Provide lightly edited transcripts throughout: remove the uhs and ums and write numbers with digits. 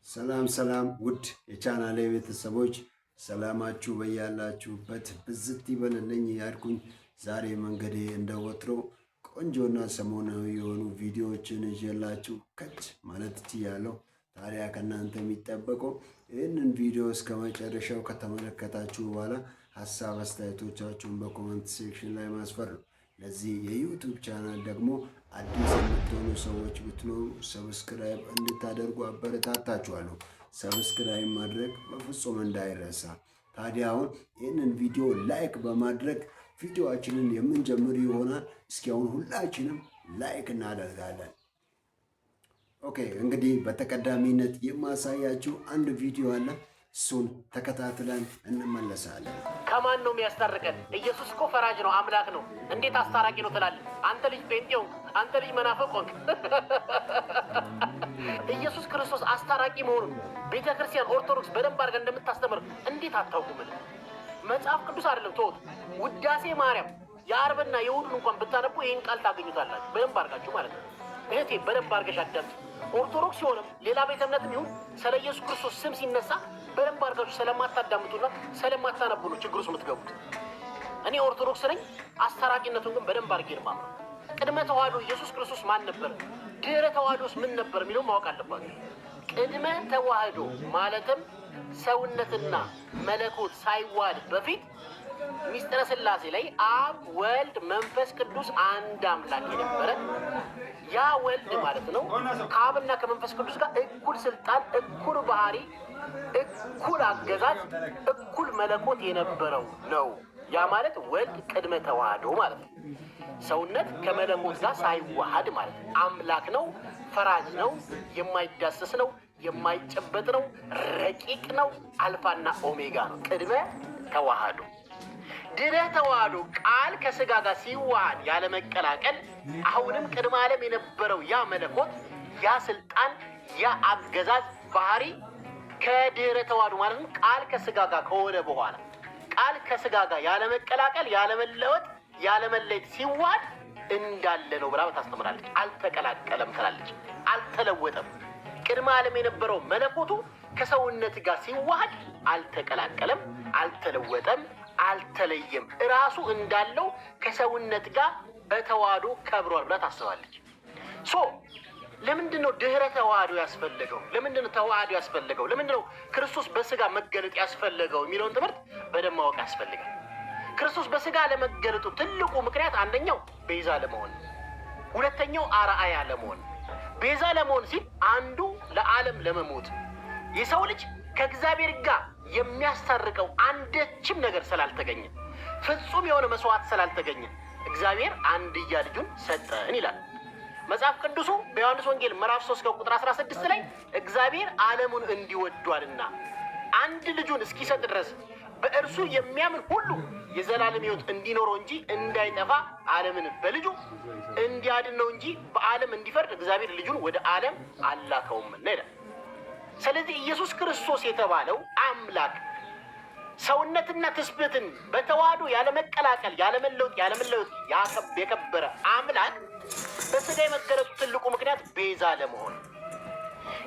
ሰላም ውድ የቻናሌ ቤተሰቦች ሰላማችሁ በያላችሁበት ብዝት ይበልልኝ ያልኩኝ ዛሬ መንገዴ እንደወትሮ ቆንጆና ሰሞናዊ የሆኑ ቪዲዮዎችን ይዤላችሁ ከች ማለት ትችላለሁ። ታዲያ ከእናንተ የሚጠበቀው ይህንን ቪዲዮ እስከ መጨረሻው ከተመለከታችሁ በኋላ ሀሳብ አስተያየቶቻችሁን በኮመንት ሴክሽን ላይ ማስፈር ነው። ለዚህ የዩቲዩብ ቻናል ደግሞ አዲስ የምትሆኑ ሰዎች ብትኖሩ ሰብስክራይብ እንድታደርጉ አበረታታችኋለሁ። ሰብስክራይብ ማድረግ በፍጹም እንዳይረሳ። ታዲያ አሁን ይህንን ቪዲዮ ላይክ በማድረግ ቪዲዮአችንን የምንጀምር ይሆናል። እስኪ አሁን ሁላችንም ላይክ እናደርጋለን። ኦኬ፣ እንግዲህ በተቀዳሚነት የማሳያችሁ አንድ ቪዲዮ አለ። እሱን ተከታትለን እንመለሳለን። ከማን ነው የሚያስታርቀን? ኢየሱስ እኮ ፈራጅ ነው፣ አምላክ ነው። እንዴት አስታራቂ ነው ትላለህ? አንተ ልጅ ጴንጤው፣ አንተ ልጅ መናፍቅ ሆንክ። ኢየሱስ ክርስቶስ አስታራቂ መሆኑን ቤተ ክርስቲያን ኦርቶዶክስ በደንብ አድርገን እንደምታስተምር እንዴት አታውቁም? መጽሐፍ ቅዱስ አይደለም ተወት፣ ውዳሴ ማርያም የአርብና የእሑድን እንኳን ብታነቡ ይህን ቃል ታገኙታላችሁ። በደንብ አድርጋችሁ ማለት ነው። እህቴ በደንብ አድርገሽ አዳምጪ። ኦርቶዶክስ ሲሆንም ሌላ ቤተ እምነትም ይሁን ስለ ኢየሱስ ክርስቶስ ስም ሲነሳ በደንብ አድርጋችሁ ስለማታዳምጡና ስለማታነቡ ነው ችግር ውስጥ የምትገቡት። እኔ ኦርቶዶክስ ነኝ፣ አስታራቂነቱን ግን በደንብ አድርጌ ነው የማምነው። ቅድመ ተዋህዶ ኢየሱስ ክርስቶስ ማን ነበር? ድህረ ተዋህዶስ ምን ነበር የሚለው ማወቅ አለባችሁ። ቅድመ ተዋህዶ ማለትም ሰውነትና መለኮት ሳይዋሃድ በፊት ሚስጥረ ሥላሴ ላይ አብ ወልድ መንፈስ ቅዱስ አንድ አምላክ የነበረ ያ ወልድ ማለት ነው ከአብና ከመንፈስ ቅዱስ ጋር እኩል ስልጣን፣ እኩል ባህሪ፣ እኩል አገዛዝ፣ እኩል መለኮት የነበረው ነው። ያ ማለት ወልድ ቅድመ ተዋህዶ ማለት ነው። ሰውነት ከመለኮት ጋር ሳይዋሃድ ማለት ነው። አምላክ ነው፣ ፈራጅ ነው፣ የማይዳሰስ ነው፣ የማይጨበጥ ነው፣ ረቂቅ ነው፣ አልፋና ኦሜጋ ነው። ቅድመ ተዋህዶ። ድህረ ተዋህዶ ቃል ከስጋ ጋር ሲዋሃድ ያለመቀላቀል አሁንም ቅድመ ዓለም የነበረው ያ መለኮት፣ ያ ስልጣን፣ ያ አገዛዝ ባህሪ ከድህረ ተዋህዶ ማለት ነው ቃል ከስጋ ጋር ከሆነ በኋላ ቃል ከስጋ ጋር ያለመቀላቀል፣ ያለመለወጥ፣ ያለመለየት ሲዋሃድ እንዳለ ነው ብላ ታስተምራለች። አልተቀላቀለም ትላለች። አልተለወጠም። ቅድመ ዓለም የነበረው መለኮቱ ከሰውነት ጋር ሲዋሃድ አልተቀላቀለም፣ አልተለወጠም፣ አልተለየም። እራሱ እንዳለው ከሰውነት ጋር በተዋህዶ ከብሯል ብላ ታስባለች። ለምንድን ነው ድህረ ተዋህዶ ያስፈለገው? ለምንድን ነው ተዋህዶ ያስፈለገው? ለምንድን ነው ክርስቶስ በስጋ መገለጥ ያስፈለገው የሚለውን ትምህርት በደንብ ማወቅ ያስፈልጋል። ክርስቶስ በስጋ ለመገለጡ ትልቁ ምክንያት አንደኛው ቤዛ ለመሆን፣ ሁለተኛው አርአያ ለመሆን። ቤዛ ለመሆን ሲል አንዱ ለዓለም ለመሞት፣ የሰው ልጅ ከእግዚአብሔር ጋር የሚያስታርቀው አንዳችም ነገር ስላልተገኘ፣ ፍጹም የሆነ መስዋዕት ስላልተገኘ እግዚአብሔር አንድያ ልጁን ሰጠን ይላል መጽሐፍ ቅዱሱ። በዮሐንስ ወንጌል ምዕራፍ 3 ቁጥር 16 ላይ እግዚአብሔር ዓለሙን እንዲወዷልና አንድ ልጁን እስኪሰጥ ድረስ በእርሱ የሚያምን ሁሉ የዘላለም ሕይወት እንዲኖረው እንጂ እንዳይጠፋ ዓለምን በልጁ እንዲያድን ነው እንጂ በዓለም እንዲፈርድ እግዚአብሔር ልጁን ወደ ዓለም አላከውምና ይላል። ስለዚህ ኢየሱስ ክርስቶስ የተባለው አምላክ ሰውነትና ትስብእትን በተዋህዶ ያለመቀላቀል፣ ያለመለወጥ የከበረ አምላክ በስጋ የመገለጡ ትልቁ ምክንያት ቤዛ ለመሆን፣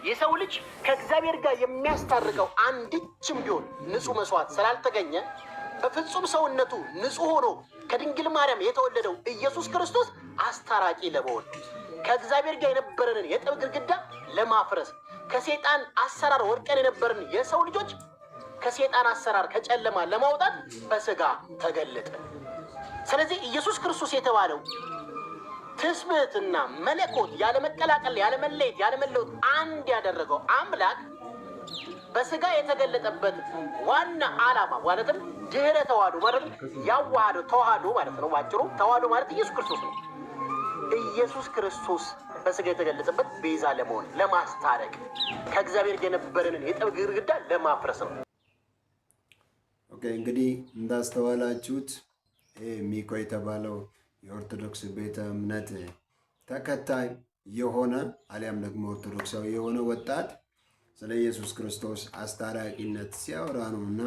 የሰው ልጅ ከእግዚአብሔር ጋር የሚያስታርቀው አንድችም ቢሆን ንጹሕ መስዋዕት ስላልተገኘ በፍጹም ሰውነቱ ንጹሕ ሆኖ ከድንግል ማርያም የተወለደው ኢየሱስ ክርስቶስ አስታራቂ ለመሆን፣ ከእግዚአብሔር ጋር የነበረንን የጠብ ግድግዳ ለማፍረስ፣ ከሴጣን አሰራር ወድቀን የነበረን የሰው ልጆች ከሴጣን አሰራር ከጨለማ ለማውጣት በስጋ ተገለጠ። ስለዚህ ኢየሱስ ክርስቶስ የተባለው ትስብእትና መለኮት ያለመቀላቀል፣ ያለመለየት፣ ያለመለወጥ አንድ ያደረገው አምላክ በስጋ የተገለጠበት ዋና ዓላማ ማለትም ድህረ ተዋህዶ ማለት ያዋሃደው ተዋህዶ ማለት ነው። ባጭሩ ተዋህዶ ማለት ኢየሱስ ክርስቶስ ነው። ኢየሱስ ክርስቶስ በስጋ የተገለጸበት ቤዛ ለመሆን፣ ለማስታረቅ፣ ከእግዚአብሔር የነበረንን የጠብ ግድግዳ ለማፍረስ ነው። ኦኬ፣ እንግዲህ እንዳስተዋላችሁት ሚኮ የተባለው የኦርቶዶክስ ቤተ እምነት ተከታይ የሆነ አሊያም ደግሞ ኦርቶዶክሳዊ የሆነ ወጣት ስለ ኢየሱስ ክርስቶስ አስታራቂነት ሲያወራ ነው እና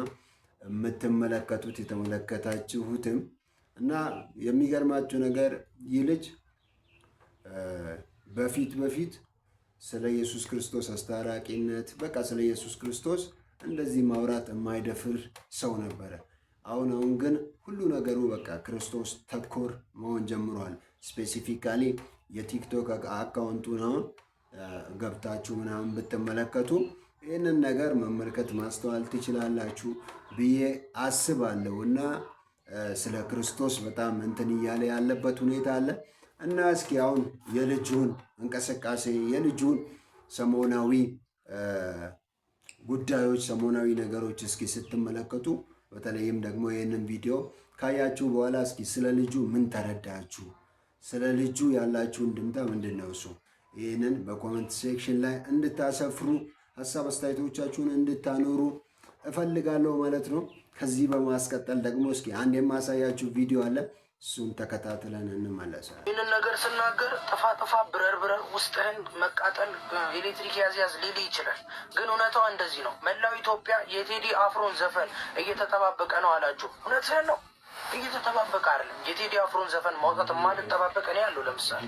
የምትመለከቱት የተመለከታችሁትም እና የሚገርማችሁ ነገር ይህ ልጅ በፊት ስለ ኢየሱስ ክርስቶስ አስታራቂነት በቃ ስለ ኢየሱስ ክርስቶስ እንደዚህ ማውራት የማይደፍር ሰው ነበረ። አሁን ግን ሁሉ ነገሩ በቃ ክርስቶስ ተኮር መሆን ጀምሯል። ስፔሲፊካሊ የቲክቶክ አካውንቱን አሁን ገብታችሁ ምናምን ብትመለከቱ ይህንን ነገር መመልከት ማስተዋል ትችላላችሁ ብዬ አስባለሁ። እና ስለ ክርስቶስ በጣም እንትን እያለ ያለበት ሁኔታ አለ። እና እስኪ አሁን የልጁን እንቅስቃሴ የልጁን ሰሞናዊ ጉዳዮች ሰሞናዊ ነገሮች እስኪ ስትመለከቱ በተለይም ደግሞ ይህንን ቪዲዮ ካያችሁ በኋላ እስኪ ስለ ልጁ ምን ተረዳችሁ? ስለ ልጁ ያላችሁ እንድምታ ምንድን ነው? እሱ ይህንን በኮመንት ሴክሽን ላይ እንድታሰፍሩ ሀሳብ አስተያየቶቻችሁን እንድታኖሩ እፈልጋለሁ ማለት ነው። ከዚህ በማስቀጠል ደግሞ እስኪ አንድ የማሳያችሁ ቪዲዮ አለ። እሱን ተከታትለን እንመለሳለን። ይህንን ነገር ስናገር ጥፋ ብረር ውስጥህን መቃጠል ኤሌክትሪክ ያዝ ሊል ይችላል። ግን እውነታው እንደዚህ ነው። መላው ኢትዮጵያ የቴዲ አፍሮን ዘፈን እየተጠባበቀ ነው አላችሁ። እውነትህን ነው። እየተጠባበቀ አይደለም። የቴዲ አፍሮን ዘፈን ማውጣት ማልጠባበቅ እኔ ያለው ለምሳሌ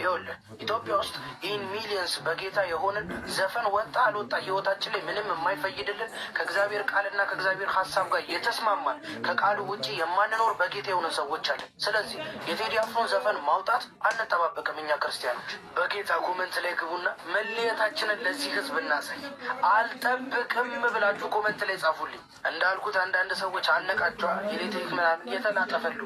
ይኸውልህ ኢትዮጵያ ውስጥ ይህን ሚሊየንስ በጌታ የሆንን ዘፈን ወጣ አልወጣ ህይወታችን ላይ ምንም የማይፈይድልን ከእግዚአብሔር ቃልና ከእግዚአብሔር ሀሳብ ጋር የተስማማን ከቃሉ ውጭ የማንኖር በጌታ የሆንን ሰዎች አለን። ስለዚህ የቴዲ አፍሮን ዘፈን ማውጣት አንጠባበቅም። እኛ ክርስቲያኖች በጌታ ኮመንት ላይ ግቡና መለየታችንን ለዚህ ህዝብ እናሳይ። አልጠብቅም ብላችሁ ኮመንት ላይ ጻፉልኝ። እንዳልኩት አንዳንድ ሰዎች አነቃቸዋል ኤሌክትሪክ ምናምን የተላጠፈሉ።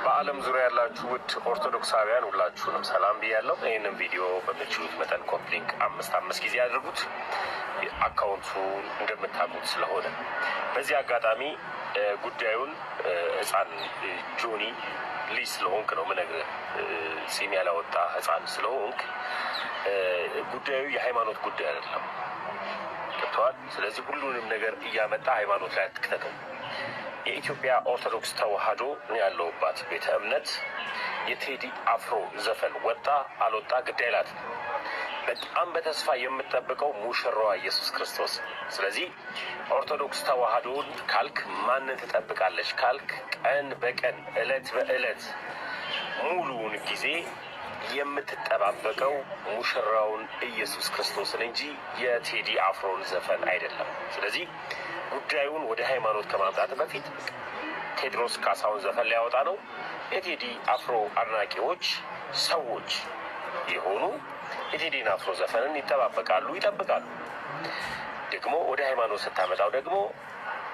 በዓለም ዙሪያ ያላችሁ ውድ ኦርቶዶክሳውያን ሁላችሁንም ሰላም ብያለሁ። ይህንን ቪዲዮ በምችሉት መጠን ኮፕሊንክ 5 ጊዜ ያድርጉት። አካውንቱ እንደምታውቁት ስለሆነ በዚህ አጋጣሚ ጉዳዩን ህፃን ጆኒ ልጅ ስለሆንክ ነው ምነግርህ። ጺም ያላወጣ ህፃን ስለሆንክ ጉዳዩ የሃይማኖት ጉዳይ አይደለም። ገብቶሃል? ስለዚህ ሁሉንም ነገር እያመጣ ሃይማኖት ላይ አትክተተው። የኢትዮጵያ ኦርቶዶክስ ተዋህዶ ያለውባት ቤተ እምነት የቴዲ አፍሮ ዘፈን ወጣ አልወጣ ግድ አይላት። በጣም በተስፋ የምትጠብቀው ሙሽራዋ ኢየሱስ ክርስቶስ። ስለዚህ ኦርቶዶክስ ተዋህዶን ካልክ ማንን ትጠብቃለች ካልክ ቀን በቀን እለት በእለት ሙሉውን ጊዜ የምትጠባበቀው ሙሽራውን ኢየሱስ ክርስቶስን እንጂ የቴዲ አፍሮን ዘፈን አይደለም። ስለዚህ ጉዳዩን ወደ ሃይማኖት ከማምጣት በፊት ቴድሮስ ካሳሁን ዘፈን ሊያወጣ ነው። የቴዲ አፍሮ አድናቂዎች ሰዎች የሆኑ የቴዲን አፍሮ ዘፈንን ይጠብቃሉ። ደግሞ ወደ ሃይማኖት ስታመጣው ደግሞ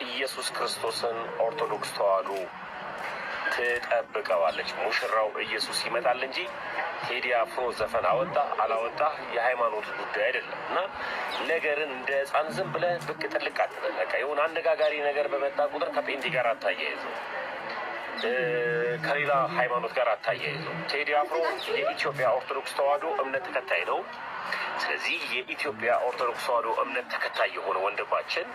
ኢየሱስ ክርስቶስን ኦርቶዶክስ ተዋህዶ ትጠብቀዋለች። ሙሽራው ኢየሱስ ይመጣል እንጂ ቴዲ አፍሮ ዘፈን አወጣ አላወጣ የሃይማኖት ጉዳይ አይደለም። እና ነገርን እንደ ሕፃን ዝም ብለህ ብቅ ጥልቅ አትበል። በቃ የሆነ አነጋጋሪ ነገር በመጣ ቁጥር ከጴንጤ ጋር አታያይዘው፣ ከሌላ ሃይማኖት ጋር አታያይዘው። ቴዲ አፍሮ የኢትዮጵያ ኦርቶዶክስ ተዋህዶ እምነት ተከታይ ነው። ስለዚህ የኢትዮጵያ ኦርቶዶክስ ተዋህዶ እምነት ተከታይ የሆነ ወንድማችን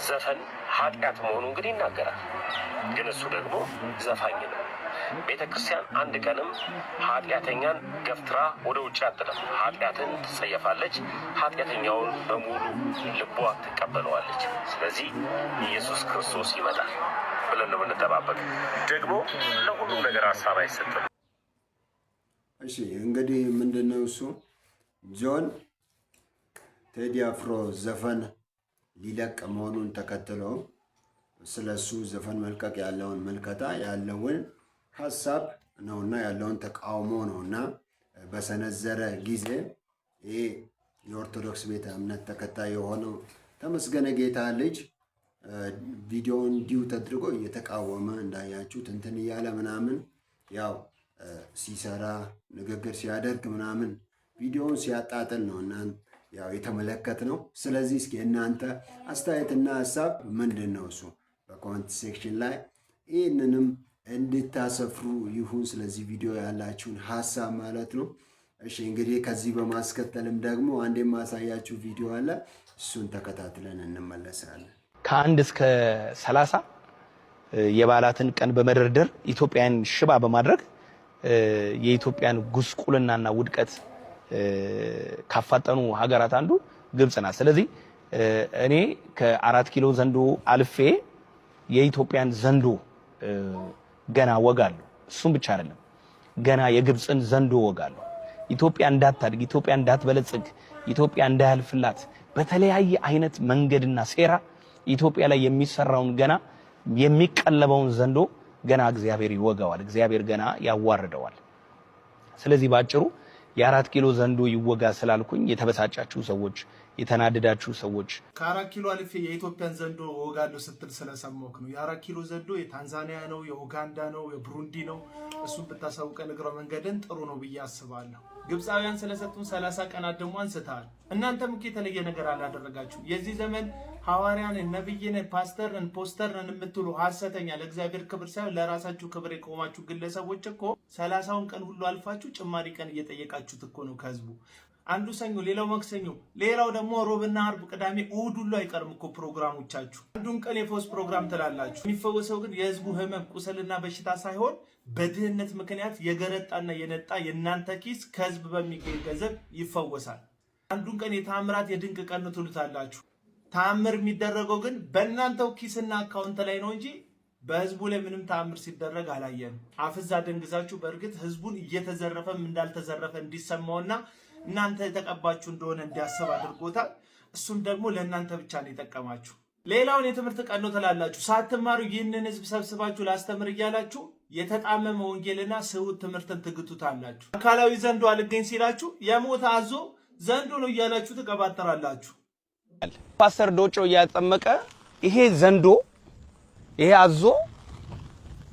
ዘፈን ኃጢአት መሆኑ እንግዲህ ይናገራል። ግን እሱ ደግሞ ዘፋኝ ነው። ቤተ ክርስቲያን አንድ ቀንም ኃጢአተኛን ገፍትራ ወደ ውጭ አጥለም። ኃጢአትን ትጸየፋለች። ኃጢአተኛውን በሙሉ ልቧ ትቀበለዋለች። ስለዚህ ኢየሱስ ክርስቶስ ይመጣል ብለን ነው የምንጠባበቅ። ደግሞ ለሁሉም ነገር ሀሳብ አይሰጥም። እሺ እንግዲህ ምንድነው እሱ ጆን ቴዲ አፍሮ ዘፈን ሊለቅ መሆኑን ተከትሎ ስለሱ ዘፈን መልቀቅ ያለውን መልከታ ያለውን ሀሳብ ነውና ያለውን ተቃውሞ ነውና በሰነዘረ ጊዜ ይሄ የኦርቶዶክስ ቤተ እምነት ተከታይ የሆነው ተመስገነ ጌታ ልጅ ቪዲዮውን ዲዩት አድርጎ እየተቃወመ እንዳያችሁት እንትን እያለ ምናምን ያው ሲሰራ ንግግር ሲያደርግ ምናምን ቪዲዮውን ሲያጣጥል ነው እና ያው የተመለከት ነው። ስለዚህ እስኪ እናንተ አስተያየትና ሀሳብ ምንድን ነው? እሱ በኮሜንት ሴክሽን ላይ ይህንንም እንድታሰፍሩ ይሁን። ስለዚህ ቪዲዮ ያላችሁን ሀሳብ ማለት ነው። እሺ እንግዲህ ከዚህ በማስከተልም ደግሞ አንድ የማሳያችሁ ቪዲዮ አለ። እሱን ተከታትለን እንመለሳለን። ከ1 እስከ 30 የበዓላትን ቀን በመደርደር ኢትዮጵያን ሽባ በማድረግ የኢትዮጵያን ጉስቁልናና ውድቀት ካፋጠኑ ሀገራት አንዱ ግብጽ ናት። ስለዚህ እኔ ከ4 ኪሎ ዘንዶ አልፌ የኢትዮጵያን ዘንዶ ገና ወጋለሁ። እሱም ብቻ አይደለም፣ ገና የግብጽን ዘንዶ ወጋለሁ። ኢትዮጵያ እንዳታድግ፣ ኢትዮጵያ እንዳትበለጽግ፣ ኢትዮጵያ እንዳያልፍላት በተለያየ አይነት መንገድና ሴራ ኢትዮጵያ ላይ የሚሰራውን ገና የሚቀለበውን ዘንዶ ገና እግዚአብሔር ይወጋዋል፣ እግዚአብሔር ገና ያዋርደዋል። ስለዚህ ባጭሩ የ4 ኪሎ ዘንዶ ይወጋ ስላልኩኝ የተበሳጫችሁ ሰዎች፣ የተናደዳችሁ ሰዎች ከ4 ኪሎ አልፌ የኢትዮጵያን ዘንዶ ወጋለሁ ስትል ስለሰማሁክ ነው። የ4 ኪሎ ዘንዶ የታንዛኒያ ነው፣ የኡጋንዳ ነው፣ የብሩንዲ ነው። እሱን ብታሳውቀን እግረ መንገድን ጥሩ ነው ብዬ አስባለሁ። ግብፃውያን ስለሰጡን 30 ቀናት ደግሞ አንስተሃል። እናንተም እኮ የተለየ ነገር አላደረጋችሁ። የዚህ ዘመን ሐዋርያን፣ ነብይን፣ ፓስተርን፣ ፖስተርን የምትሉ ሐሰተኛ ለእግዚአብሔር ክብር ሳይሆን ለራሳችሁ ክብር የቆማችሁ ግለሰቦች እኮ 30ውን ቀን ሁሉ አልፋችሁ ጭማሪ ቀን እየጠየቃችሁት እኮ ነው ከህዝቡ። አንዱ ሰኞ፣ ሌላው ማክሰኞ፣ ሌላው ደግሞ ሮብና አርብ፣ ቅዳሜ፣ እሑድ ሁሉ አይቀርም እኮ ፕሮግራሞቻችሁ። አንዱን ቀን የፈውስ ፕሮግራም ትላላችሁ። የሚፈወሰው ግን የህዝቡ ህመም፣ ቁስልና በሽታ ሳይሆን በድህነት ምክንያት የገረጣና የነጣ የእናንተ ኪስ ከህዝብ በሚገኝ ገንዘብ ይፈወሳል። አንዱን ቀን የተአምራት የድንቅ ቀን ትሉታላችሁ። ተአምር የሚደረገው ግን በእናንተው ኪስና አካውንት ላይ ነው እንጂ በህዝቡ ላይ ምንም ተአምር ሲደረግ አላየንም። አፍዛ ደንግዛችሁ በእርግጥ ህዝቡን እየተዘረፈም እንዳልተዘረፈ እንዲሰማውና እናንተ የተቀባችሁ እንደሆነ እንዲያስብ አድርጎታል። እሱም ደግሞ ለእናንተ ብቻ ነው የጠቀማችሁ። ሌላውን የትምህርት ቀን ነው ትላላችሁ። ሳትማሩ ይህንን ህዝብ ሰብስባችሁ ላስተምር እያላችሁ የተጣመመ ወንጌልና ስሁት ትምህርትን ትግቱታላችሁ። አካላዊ ዘንዶ አልገኝ ሲላችሁ የሞተ አዞ ዘንዶ ነው እያላችሁ ትቀባጠራላችሁ። ፓስተር ዶጮ እያጠመቀ ይሄ ዘንዶ ይሄ አዞ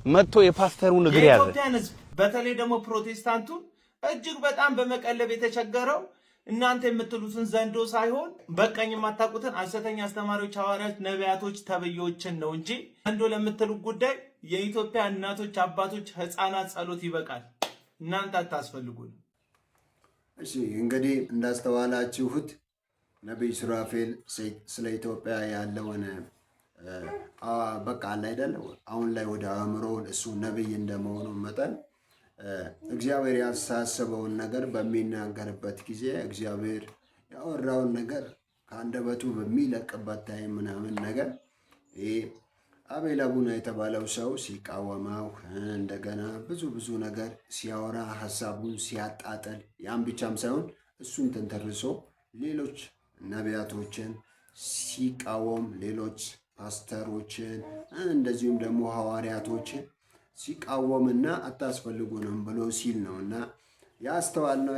መጥቶ የፓስተሩን እግር ያዘ። የኢትዮጵያን ህዝብ በተለይ ደግሞ ፕሮቴስታንቱን እጅግ በጣም በመቀለብ የተቸገረው እናንተ የምትሉትን ዘንዶ ሳይሆን በቀኝ የማታውቁትን ሐሰተኛ አስተማሪዎች፣ ሐዋርያት፣ ነቢያቶች ተብዮችን ነው እንጂ ዘንዶ ለምትሉ ጉዳይ የኢትዮጵያ እናቶች፣ አባቶች፣ ህፃናት ጸሎት ይበቃል። እናንተ አታስፈልጉን። እሺ እንግዲህ እንዳስተዋላችሁት ነቢይ ሱራፌል ስለ ኢትዮጵያ ያለውን በቃ አለ አይደል አሁን ላይ ወደ አእምሮውን እሱ ነቢይ እንደመሆኑ መጠን እግዚአብሔር ያሳሰበውን ነገር በሚናገርበት ጊዜ እግዚአብሔር ያወራውን ነገር ከአንደበቱ በሚለቅበት ታይም ምናምን ነገር አቤል አቡና የተባለው ሰው ሲቃወመው እንደገና ብዙ ነገር ሲያወራ ሀሳቡን ሲያጣጥል ያን ብቻም ሳይሆን እሱን ተንተርሶ ሌሎች ነቢያቶችን ሲቃወም ሌሎች ፓስተሮችን እንደዚሁም ደግሞ ሐዋርያቶችን ሲቃወምና አታስፈልጉንም ብሎ ሲል ነውና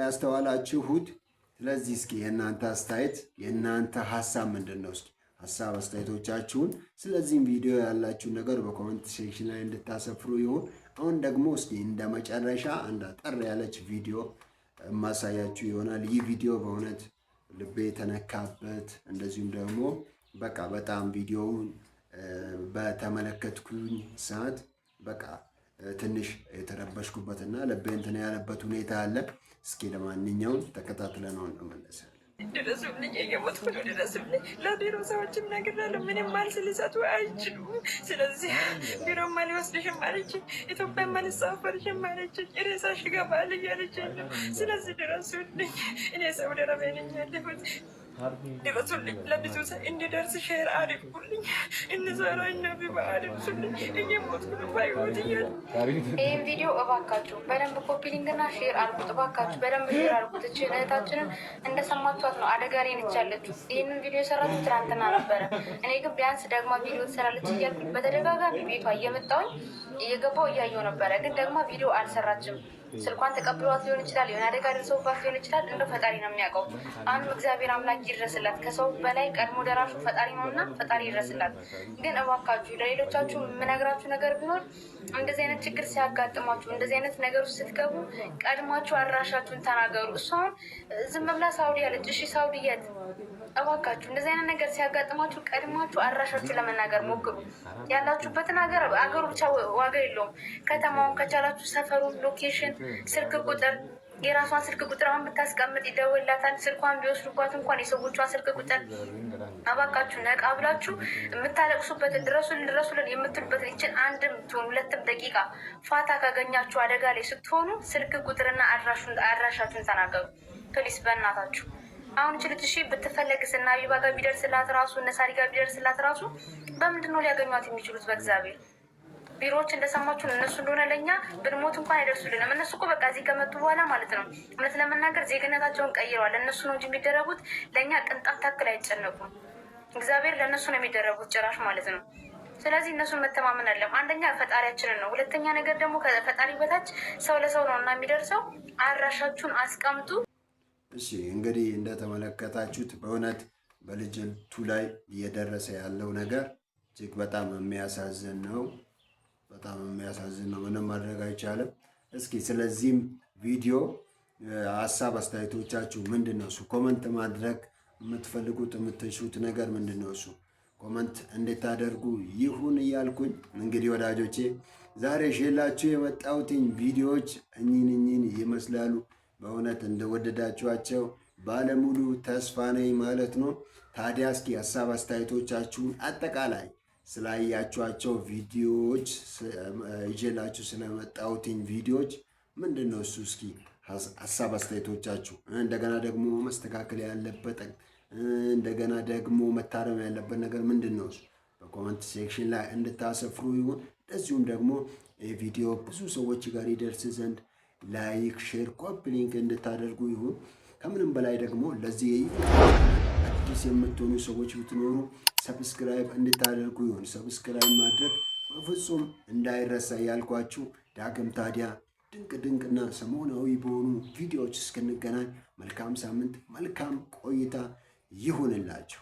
ያስተዋላችሁት። ስለዚህ እስኪ የእናንተ አስተያየት የእናንተ ሐሳብ ምንድነው? እስኪ ሐሳብ አስተያየቶቻችሁን ስለዚህም ቪዲዮ ያላችሁ ነገር በኮሜንት ሴክሽን ላይ እንድታሰፍሩ ይሁን። አሁን ደግሞ እስኪ እንደ መጨረሻ አንድ አጠር ያለች ቪዲዮ ማሳያችሁ ይሆናል። ይህ ቪዲዮ በእውነት ልቤ ተነካበት። እንደዚሁም ደግሞ በቃ በጣም ቪዲዮውን በተመለከትኩኝ ሰዓት በቃ ትንሽ የተረበሽኩበትና ልቤ እንትን ያለበት ሁኔታ አለ። እስኪ ለማንኛውም ተከታትለነው እንመለሳለን። ድረሱልኝ፣ የሞትኩ ነው፣ ድረሱልኝ። ለቢሮ ሰዎችም ነግሬያለሁ፣ ምንም መልስ ሊሰጡ አይችሉም። ስለዚህ ቢሮማ ሊወስድሽም አለችኝ፣ ኢትዮጵያማ ሊሳፈርሽም አለችኝ፣ ሬሳሽ ይገባል እያለችኝ ነው። ስለዚህ ድረሱልኝ፣ እኔ ሳውዲ አረቢያ ነኝ ያለሁት። ድረሱልኝ፣ ለብዙ ሰው እንዲደርስ ሼር አድርጉልኝ። እንሰራ ነቢባ አድርሱልኝ፣ እየሞትኩ ነው ባይሆት እያለ ይህን ቪዲዮ እባካችሁ በደንብ ኮፒ ሊንክና ሼር አድርጉት። እባካችሁ በደንብ ሼር አድርጉት። እችን እህታችንን እንደሰማችኋት ነው አደጋ ላይ ነች ያለችው። ይህንን ቪዲዮ የሰራችው ትናንትና ነበረ። እኔ ግን ቢያንስ ደግማ ቪዲዮ ትሰራለች እያልኩኝ በተደጋጋሚ ቤቷ እየመጣሁኝ እየገባው እያየው ነበረ። ግን ደግማ ቪዲዮ አልሰራችም። ስልኳን ተቀብሏት ሊሆን ይችላል፣ የሆነ አደጋ ደርሰውባት ሊሆን ይችላል። እንደው ፈጣሪ ነው የሚያውቀው። አሁንም እግዚአብሔር አምላክ ይድረስላት። ከሰው በላይ ቀድሞ ደራሹ ፈጣሪ ነውና ፈጣሪ ይድረስላት። ግን እባካችሁ ለሌሎቻችሁ የምነግራችሁ ነገር ቢኖር እንደዚህ አይነት ችግር ሲያጋጥማችሁ፣ እንደዚህ አይነት ነገር ውስጥ ስትገቡ ቀድማችሁ አድራሻችሁን ተናገሩ። እሷን ዝም ብላ ሳውዲ ያለች፣ እሺ ሳውዲ የት? እባካችሁ እንደዚህ አይነት ነገር ሲያጋጥማችሁ ቀድማችሁ አድራሻችሁን ለመናገር ሞክሩ። ያላችሁበትን አገሩ ብቻ ዋጋ የለውም። ከተማውን ከቻላችሁ ሰፈሩን፣ ሎኬሽን፣ ስልክ ቁጥር፣ የራሷን ስልክ ቁጥር አሁን ብታስቀምጥ ይደውላታል። ስልኳን ቢወስዱባት እንኳን የሰዎቿን ስልክ ቁጥር እባካችሁ ነቃ ብላችሁ የምታለቅሱበትን ድረሱልን የምትሉበትን ይችን አንድም ትሆን ሁለትም ደቂቃ ፋታ ካገኛችሁ አደጋ ላይ ስትሆኑ ስልክ ቁጥርና አድራሻችሁን ተናገሩ ፕሊስ በእናታችሁ። አሁን ችልት እሺ ብትፈለግስ እና አቢባ ጋር ቢደርስላት ራሱ እነ ሳሪ ጋር ቢደርስላት ራሱ በምንድን ነው ሊያገኟት የሚችሉት? በእግዚአብሔር ቢሮዎች እንደሰማችሁ እነሱ እንደሆነ ለእኛ ብንሞት እንኳን አይደርሱልንም። እነሱ እኮ በቃ እዚህ ከመጡ በኋላ ማለት ነው እውነት ለመናገር ዜግነታቸውን ቀይረዋል። እነሱ ነው እንጂ የሚደረጉት ለእኛ ቅንጣት ታክል አይጨነቁም። እግዚአብሔር ለእነሱ ነው የሚደረጉት ጭራሽ ማለት ነው። ስለዚህ እነሱን መተማመን አለም። አንደኛ ፈጣሪያችንን ነው። ሁለተኛ ነገር ደግሞ ከፈጣሪ በታች ሰው ለሰው ነው እና የሚደርሰው። አድራሻችሁን አስቀምጡ። እሺ እንግዲህ እንደተመለከታችሁት በእውነት በልጅቱ ላይ እየደረሰ ያለው ነገር እጅግ በጣም የሚያሳዝን ነው። በጣም የሚያሳዝን ነው። ምንም ማድረግ አይቻልም። እስኪ ስለዚህም ቪዲዮ ሀሳብ አስተያየቶቻችሁ ምንድን ነው? እሱ ኮመንት ማድረግ የምትፈልጉት የምትሹት ነገር ምንድን ነው? እሱ ኮመንት እንድታደርጉ ይሁን እያልኩኝ እንግዲህ ወዳጆቼ ዛሬ ሼላችሁ የመጣሁትኝ ቪዲዮዎች እኚህን ይመስላሉ። በእውነት እንደወደዳችኋቸው ባለሙሉ ተስፋ ነኝ ማለት ነው። ታዲያ እስኪ ሀሳብ አስተያየቶቻችሁን አጠቃላይ ስላያችኋቸው ቪዲዮዎች ይዤላችሁ ስለመጣሁትኝ ቪዲዮዎች ምንድን ነው እሱ? እስኪ ሀሳብ አስተያየቶቻችሁ፣ እንደገና ደግሞ መስተካከል ያለበት እንደገና ደግሞ መታረም ያለበት ነገር ምንድን ነው እሱ በኮመንት ሴክሽን ላይ እንድታሰፍሩ ይሁን። እንደዚሁም ደግሞ ቪዲዮ ብዙ ሰዎች ጋር ይደርስ ዘንድ ላይክ፣ ሼር፣ ኮፒ ሊንክ እንድታደርጉ ይሁን። ከምንም በላይ ደግሞ ለዚህ አዲስ የምትሆኑ ሰዎች ብትኖሩ ሰብስክራይብ እንድታደርጉ ይሁን። ሰብስክራይብ ማድረግ በፍጹም እንዳይረሳ ያልኳችሁ። ዳግም ታዲያ ድንቅና ሰሞናዊ በሆኑ ቪዲዮዎች እስክንገናኝ መልካም ሳምንት፣ መልካም ቆይታ ይሁንላችሁ።